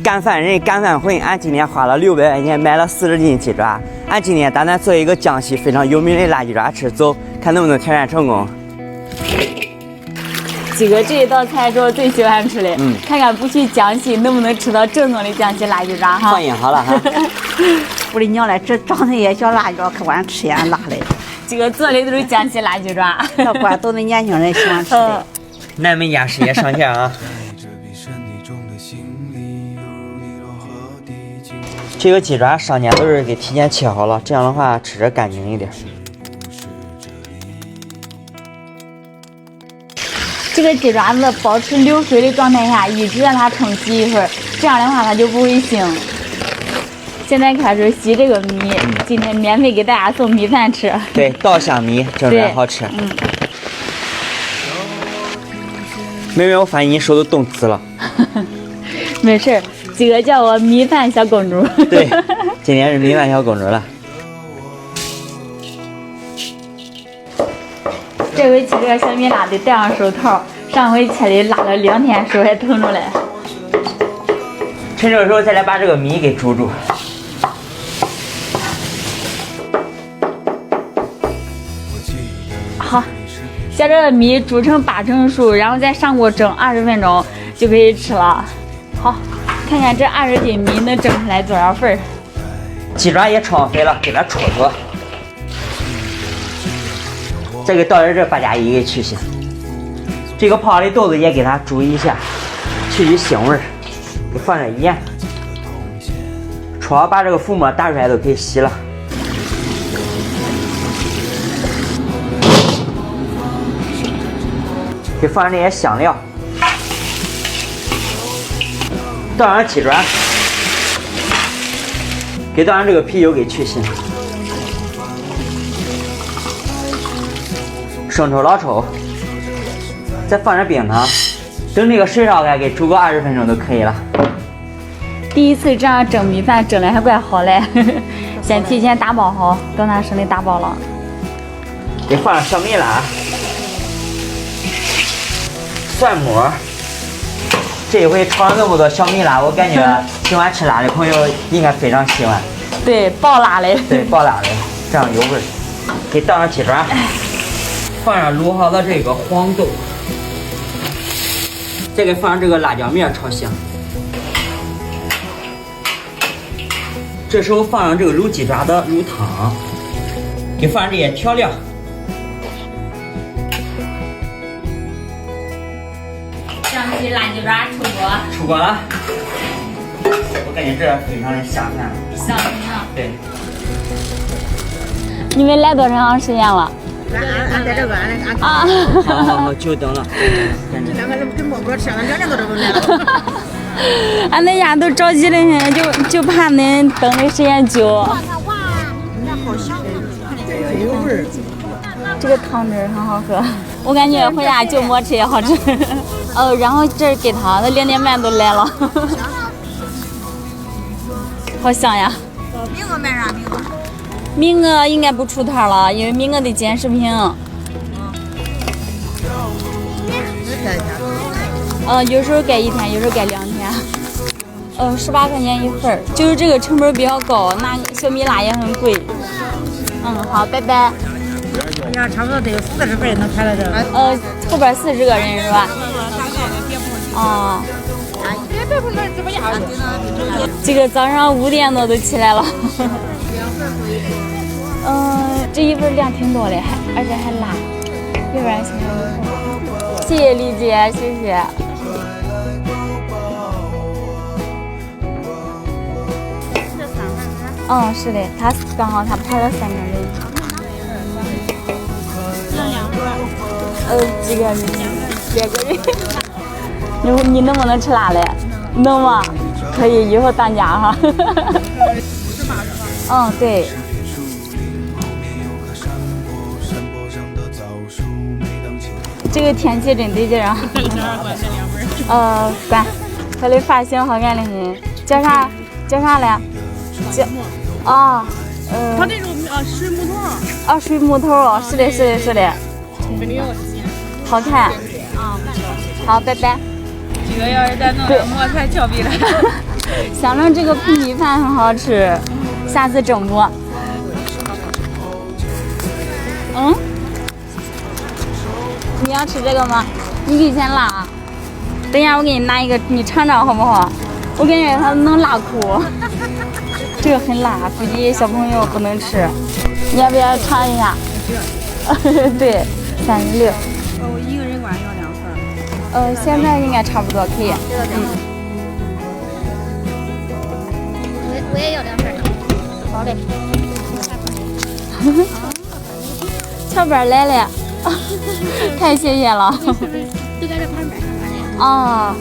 干饭人干饭混，俺今天花了600块钱买了40斤鸡爪。俺今天打算做一个江西非常有名的辣鸡爪吃，走，看能不能挑战成功。鸡哥这一道菜是我最喜欢吃的，看看不去江西能不能吃到正宗的江西辣鸡爪哈。放心好了哈。我的娘嘞，这长得也像辣椒，可管吃也辣嘞。这个做的都是江西辣鸡爪，这管都是年轻人喜欢吃的。南门家事业上线啊！这个鸡爪上家都是给提前切好了，这样的话吃着干净一点。这个鸡爪子保持流水的状态下，一直让它冲洗一会儿，这样的话它就不会腥。现在开始洗这个米，今天免费给大家送米饭吃。对，稻香米正软好吃。妹妹，我发现你手都冻紫了。没事儿，这个叫我米饭小公主。对，今天是米饭小公主了。这回切这个小米辣得戴上手套，上回切的辣了2天，手还疼着嘞。趁这个时候再来把这个米给煮煮。好，将这个米煮成8成熟，然后再上锅蒸20分钟就可以吃了。好，看看这20斤米能蒸出来多少份儿。鸡爪也焯肥了，给它戳戳。再给倒点这8加1给去腥。这个泡的豆子也给它煮一下，去腥味儿。给放点盐，戳好把这个浮沫打出来都可以洗了。给放上这些香料，倒上鸡爪，给倒上这个啤酒给去腥，生抽、老抽，再放点冰糖，等这个水烧开，给煮个20分钟就可以了。第一次这样蒸米饭蒸的还怪好嘞，先提前打包好，等它省得打包了。给放上小米辣。蒜末，这一回炒了那么多小米辣，我感觉喜欢吃辣的朋友应该非常喜欢。对，爆辣的。对，爆辣的，这样有味儿。给倒上鸡爪，放上卤好的这个黄豆，再给放上这个辣椒面炒香。这时候放上这个卤鸡爪的卤汤，给放上这些调料。江西辣鸡爪出锅。出锅了，我感觉这非常的下饭。香啊！对。你们来多长时间了？俺在这个俺啊！好，久等了。这2个人跟馍馍吃，俺2点多钟来了。俺那家都着急的很，就怕恁等的时间久。有味儿。这个汤汁很好喝，我感觉回家就馍吃也好吃。然后这儿给他，那2点半都来了，好香呀！名额卖啥名额？名额应该不出摊了，因为名额得减10瓶。有时候改1天，有时候改2天。18块钱一份儿，就是这个成本比较高，那小米辣也很贵。好，拜拜。呀，差不多得有40份能排到这。后边40个人是吧？哦。这个早上5点多都起来了。这一份量挺多的，而且还辣，要不然行。谢谢丽姐，谢谢。是的，他刚好他排了3个人。几个人？2个人。你能不能吃辣的？能吗？可以，以后当家哈。对。这个天气真得劲啊！管，他的发型好看的很。叫啥？叫啥来？他这种水木头。水木头，是的，是的，是的。好看。好，拜拜。这个要是咱弄个磨才俏皮了。想着这个配米饭很好吃，下次整不？嗯？你要吃这个吗？你给先辣。等一下我给你拿一个，你尝尝好不好？我感觉它能辣哭。这个很辣，估计小朋友不能吃。你要不要尝一下？对，36。我一个人管要2份。现在应该差不多可以。我也要2份。好嘞。翘板来了，太谢谢了。都在这旁边上啊，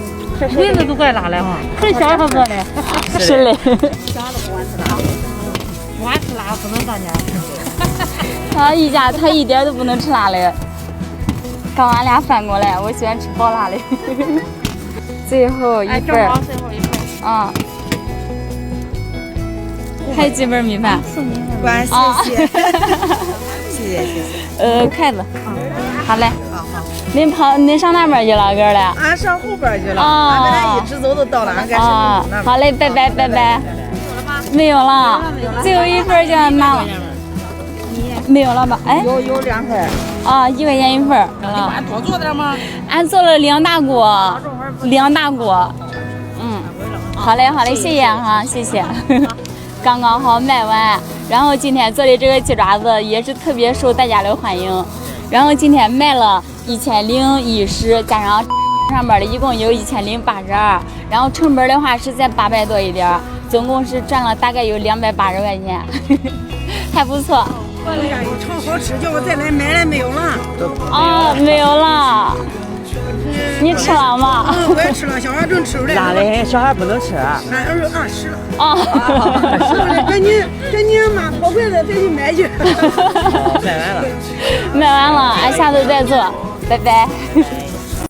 味子都怪辣的哈，很小盒子的。是嘞。啥都不管吃辣，我爱吃辣，不能当家吃。他一点都不能吃辣的。刚俺俩翻过来，我喜欢吃爆辣的。最后一份。最后一份。啊。还有几份米饭？管谢谢，谢谢。筷子。好嘞。您上那边去了，哥儿嘞？俺上后边去了，哦俺本来一直走都到了，俺该上那边。好嘞，拜拜拜拜。没有了，最后一份就拿了。没有了吧？哎，有2份。啊，1块钱1份。俺多做点吗？俺做了2大锅，2大锅。好嘞好嘞，谢谢哈，谢谢。刚刚好卖完，然后今天做的这个鸡爪子也是特别受大家的欢迎，然后今天卖了1010，加上上边的一共有1082，然后成本的话是在800多一点，总共是赚了大概有280块钱，还不错。哎呀，一尝好吃，叫我再来买了没有了。哦，没有了。你吃了吗？我也吃了，小孩正吃着嘞。辣的小孩不能吃。俺儿子吃了。哦。赶紧妈跑回来再去买去。卖完了。卖完了，俺下次再做，拜拜。